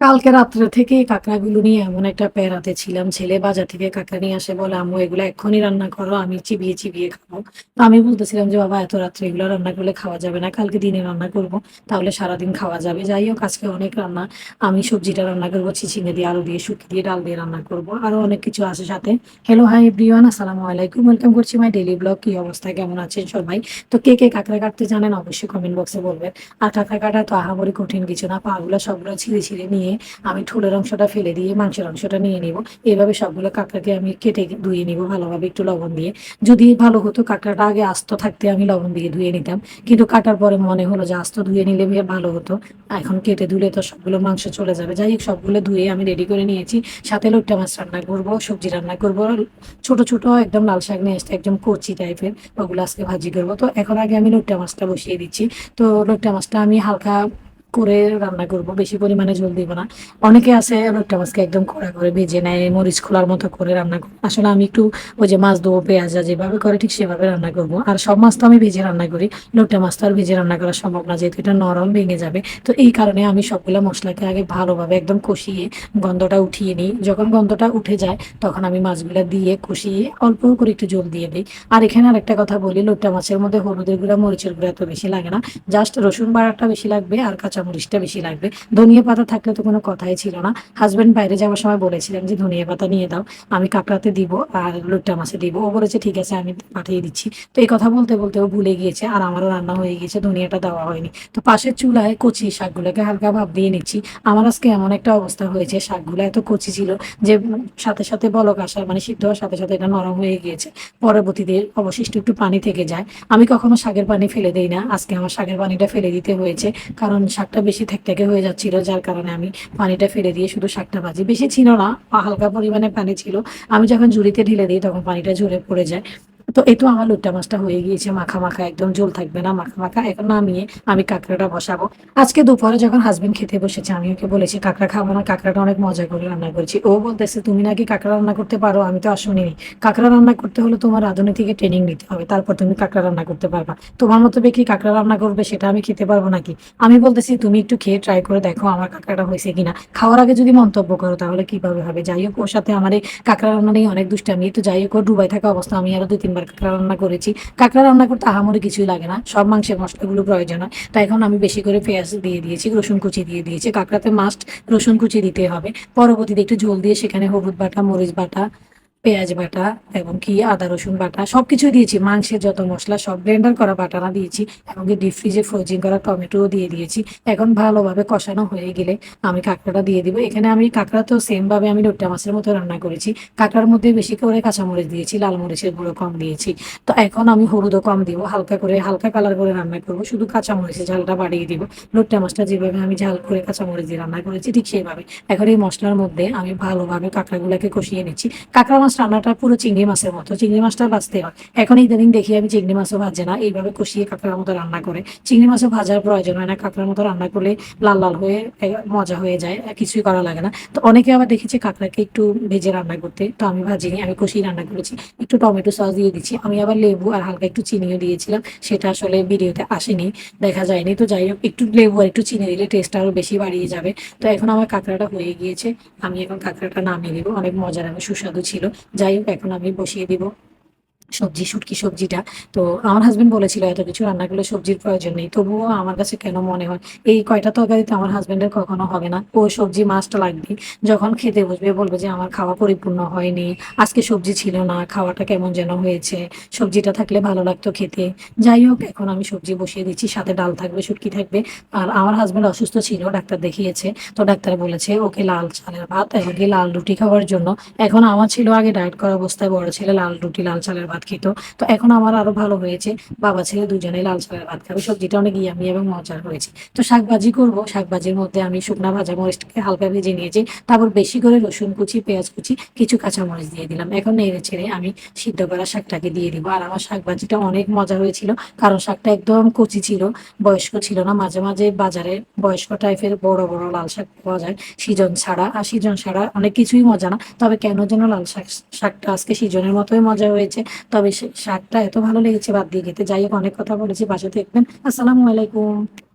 কালকে রাত্রে থেকেই কাঁকড়াগুলো নিয়ে এমন একটা প্যারাতে ছিলাম। ছেলে বাজার থেকে কাঁকড়া নিয়ে আসে বলে, "আম্মু এগুলো এক্ষুনি রান্না করো, আমি চিবিয়ে, চিবিয়ে খাবো।" তো আমি বলতেছিলাম যে, "বাবা এত রাত্রে এগুলো রান্না করলে খাওয়া যাবে না। কালকে দিনে রান্না করব। তাহলে সারাদিন খাওয়া যাবে।" যাই হোক আজকে অনেক রান্না। আমি সবজিটা রান্না করব চিচিঙ্গা দিয়ে, আলু দিয়ে, শুটকি দিয়ে, ডাল দিয়ে রান্না করব। আরো অনেক কিছু আছে সাথে। হ্যালো, হাই এভরিওয়ান, আসসালামু আলাইকুম। ওয়েলকাম করছি মাই ডেইলি ব্লগ। কি অবস্থা? কেমন আছেন সবাই? তো কে, কে কাঁকড়া কাটতে জানেন অবশ্যই কমেন্ট বক্সে বলবেন। আর কাঁকড়া কাটা তো আহামরি কঠিন কিছু না। পাগুলা সবগুলো ছিঁড়ে, ছিঁড়ে নিয়ে আমি ঠোলের অংশটা ফেলে দিয়ে মাংসের অংশটা নিয়ে নিব। এভাবে সবগুলো কাঁকড়াকে আমি কেটে ধুয়ে নিব ভালোভাবে একটু লবণ দিয়ে। যদি ভালো হতো কাঁকড়াটা আগে আস্ত থাকতে আমি লবণ দিয়ে ধুয়ে নিতাম। কিন্তু কাটার পরে মনে হলো যে আস্ত ধুয়ে নিলে ভালো হতো। এখন কেটে ধুলে তো সবগুলো মাংস চলে যাবে। যাই হোক সবগুলো ধুয়ে আমি রেডি করে নিয়েছি। সাথে লোট্টা মাছ রান্না করব, সবজি রান্না করব। ছোট, ছোট একদম লাল শাক নিয়ে আসতে একদম কচি টাইপের। ওগুলো আজকে ভাজি করব। তো এখন আগে আমি লোট্টা মাছটা বসিয়ে দিচ্ছি। তো লোট্টা মাছটা আমি হালকা করে রান্না করব, বেশি পরিমাণে ঝোল দিব না। অনেকে আছে লোট্টা মাছকে একদম কড়া করে ভেজে নেয়, মরিচ খোলার মতো করে রান্না করে। আসলে আমি একটু ওই যে মাছ দেবো পেঁয়াজা যেভাবে করে ঠিক সেভাবে রান্না করব। আর সব মাছ তো আমি ভেজে রান্না করি, লোট্টা মাছ তো আর ভেজে রান্না করা সম্ভব না, যেহেতু এটা নরম ভেঙে যাবে। তো এই কারণে আমি সবগুলো মশলাকে আগে ভালোভাবে একদম কষিয়ে গন্ধটা উঠিয়ে নিই। যখন গন্ধটা উঠে যায় তখন আমি মাছগুলা দিয়ে কষিয়ে অল্প করে একটু জল দিয়ে দিই। আর এখানে আরেকটা কথা বলি, লোট্টা মাছের মধ্যে হলুদের গুঁড়া মরিচের গুঁড়া এত বেশি লাগে না। জাস্ট রসুন বাড়াটা বেশি লাগবে আর কাঁচামরিচটা বেশি লাগবে। ধনিয়া পাতা থাকলে তো কোনো কথাই ছিল না। হাজবেন্ড বাইরে যাওয়ার সময় বলেছিলেন যে ধনিয়া পাতা নিয়ে দাও, আমি কাঁকড়াতে দিব আর লোট্টা মাছে দিব। ও বলেছে ঠিক আছে আমি পাঠিয়ে দিচ্ছি। তো এই কথা বলতে বলতে ও ভুলে গিয়েছে আর আমারও রান্না হয়ে গিয়েছে, ধনিয়াটা দেওয়া হয়নি। তো পাশের চুলায় কচি শাকগুলোকে হালকা ভাপ দিয়ে নিচ্ছি। আমার আজকে এমন একটা অবস্থা হয়েছে, শাকগুলো এত কচি ছিল যে সাথে সাথে বলক আসা মানে সিদ্ধ হওয়ার সাথে সাথে এটা নরম হয়ে গিয়েছে। পরবর্তীতে অবশিষ্ট একটু পানি থেকে যায়। আমি কখনো শাকের পানি ফেলে দেই না, আজকে আমার শাকের পানিটা ফেলে দিতে হয়েছে। কারণ শাকটা বেশি থেকথেকে হয়ে যাচ্ছিল, যার কারণে আমি পানিটা ফেলে দিয়ে শুধু শাকটা ভাজি। বেশি ছিল না, হালকা পরিমাণে পানি ছিল। আমি যখন ঝুড়িতে ঢেলে দিই তখন পানিটা ঝরে পড়ে যায়। তো এই তো আমার লোট্টা মাছটা হয়ে গিয়েছে মাখা মাখা, একদম ঝোল থাকবে না, মাখা মাখা। এখন নামিয়ে আমি কাঁকড়াটা বসাবো। আজকে দুপুরে যখন হাজবেন্ড খেতে বসেছে আমি ওকে বলেছি কাঁকড়া খাবো না, কাঁকড়াটা অনেক মজা করে রান্না করেছি। ও বলতেছে তুমি নাকি কাঁকড়া রান্না করতে পারো, আমি তো আর শুনিনি। কাঁকড়া রান্না করতে হলে তোমার রাঁধুনি থেকে ট্রেনিং নিতে হবে, তারপর তুমি কাঁকড়া রান্না করতে পারবা। তোমার মতো কি কাঁকড়া রান্না করবে সেটা আমি খেতে পারবো নাকি? আমি বলতেছি তুমি একটু খেয়ে ট্রাই করে দেখো আমার কাঁকড়াটা হয়েছে কিনা। খাওয়ার আগে যদি মন্তব্য করো তাহলে কিভাবে হবে? যাই হোক ওর সাথে আমার এই কাঁকড়া রান্না নিয়ে অনেক দুষ্টামি। তো যাই হোক ওর ডুবাই থাকা অবস্থা আমি আরো 2-3 বার কাঁকড়া রান্না করেছি। কাঁকড়া রান্না করতে আহামরি কিছুই লাগে না, সব মাংসের মশলাগুলো প্রয়োজন হয়। তো এখন আমি বেশি করে পেঁয়াজ দিয়ে দিয়েছি, রসুন কুচি দিয়ে দিয়েছি। কাঁকড়াতে মাস্ট রসুন কুচি দিতে হবে। পরবর্তীতে একটু ঝোল দিয়ে সেখানে হলুদ বাটা, মরিচ বাটা, পেঁয়াজ বাটা এবং কি আদা রসুন বাটা সবকিছু দিয়েছি। মাংসের যত মশলা সব ব্লেন্ডার করা বাটানা দিয়েছি এবং কি ডিপ ফ্রিজে ফ্রোজিং করা টমেটোও দিয়ে দিয়েছি। এখন ভালোভাবে কষানো হয়ে গেলে আমি কাঁকড়াটা দিয়ে দিব। এখানে আমি কাঁকড়া তো সেম ভাবে আমি লোট্টা মাছের মতো রান্না করেছি। কাঁকড়ার মধ্যে বেশি করে কাঁচামরিচ দিয়েছি, লাল মরিচের গুঁড়ো কম দিয়েছি। তো এখন আমি হলুদও কম দিব, হালকা করে হালকা কালার করে রান্না করবো, শুধু কাঁচামরিচের ঝালটা বাড়িয়ে দিব। লোট্টা মাছটা যেভাবে আমি ঝাল করে কাঁচামরিচ দিয়ে রান্না করেছি ঠিক সেইভাবে। এখন এই মশলার মধ্যে আমি ভালোভাবে কাঁকড়াগুলোকে কষিয়ে নিচ্ছি। কাঁকড়া মাছ রান্নাটা পুরো চিংড়ি মাছের মতো, চিংড়ি মাছটা ভাজতে হয়। এখন ইদানিং দেখি আমি চিংড়ি মাছও ভাজে না, এইভাবে কষিয়ে কাঁকড়ার মতো রান্না করে। চিংড়ি মাছও ভাজার প্রয়োজন হয় না, কাঁকড়ার মতো রান্না করলে লাল লাল হয়ে মজা হয়ে যায়, কিছুই করা লাগে না। তো অনেকে আবার দেখেছি কাঁকড়াকে একটু ভেজে রান্না করতে, তো আমি ভাজিনি, আমি কষিয়ে রান্না করেছি। একটু টমেটো সস দিয়ে দিচ্ছি, আমি আবার লেবু আর হালকা একটু চিনিও দিয়েছিলাম, সেটা আসলে ভিডিওতে আসেনি, দেখা যায়নি। তো যাই হোক একটু লেবু আর একটু চিনি দিলে টেস্ট আরো বেশি বাড়িয়ে যাবে। তো এখন আমার কাঁকড়াটা হয়ে গিয়েছে, আমি এখন কাঁকড়াটা নামিয়ে দিব। অনেক মজার এবং সুস্বাদু ছিল। যাই হোক এখন আমি বসিয়ে দিব সবজি, শুটকি সবজিটা। তো আমার হাসবেন্ড বলেছিল এত কিছু রান্না করলে সবজির প্রয়োজন নেই, তবুও আমার কাছে কেন মনে হয় এই কয়টা তরকারিতে আমার হাসবেন্ডের কখনো হবে না, ও সবজি মাছটা লাগবে। যখন খেতে বসবে বলবে যে আমার খাওয়া পরিপূর্ণ হয়নি, আজকে সবজি ছিল না, খাওয়াটা কেমন যেন হয়েছে, সবজিটা থাকলে ভালো লাগতো খেতে। যাই হোক এখন আমি সবজি বসিয়ে দিচ্ছি, সাথে ডাল থাকবে, শুটকি থাকবে। আর আমার হাসবেন্ড অসুস্থ ছিল, ডাক্তার দেখিয়েছে। তো ডাক্তার বলেছে ওকে লাল চালের ভাত এবং কি লাল রুটি খাওয়ার জন্য। এখন আমার ছিল আগে ডায়েট করা অবস্থায় বড় ছেলে লাল রুটি লাল চালের ভাত খেত। তো এখন আমার আরো ভালো হয়েছে, বাবা ছেলে দুজনেই লাল চালের ভাত খাবে। সবজিটা অনেক ইয়ামি এবং মজার হয়েছে। তো শাক ভাজি করবো, শাক ভাজির মধ্যে আমি শুকনা ভাজা মরিচটাকে হালকা ভেজে নিয়েছি। তারপর বেশি করে রসুন কুচি, পেঁয়াজ কুচি, কিছু কাঁচামরিচ দিয়ে দিলাম। এখন নেড়ে ছেড়ে আমি সিদ্ধ করা শাকটাকে দিয়ে দিব। আর আমার শাক ভাজিটা অনেক মজা হয়েছিল, কারণ শাকটা একদম কচি ছিল, বয়স্ক ছিল না। মাঝে মাঝে বাজারে বয়স্ক টাইপের বড় বড় লাল শাক পাওয়া যায় সিজন ছাড়া, আর সিজন ছাড়া অনেক কিছুই মজা না, তবে কেন যেন লাল শাকটা আজকে সিজনের মতোই মজা হয়েছে। তবে শাকটা এত ভালো লেগেছে বাদ দিয়ে খেতে। যাই হোক অনেক কথা বলেছি, বাসাতে দেখবেন। আসসালামু আলাইকুম।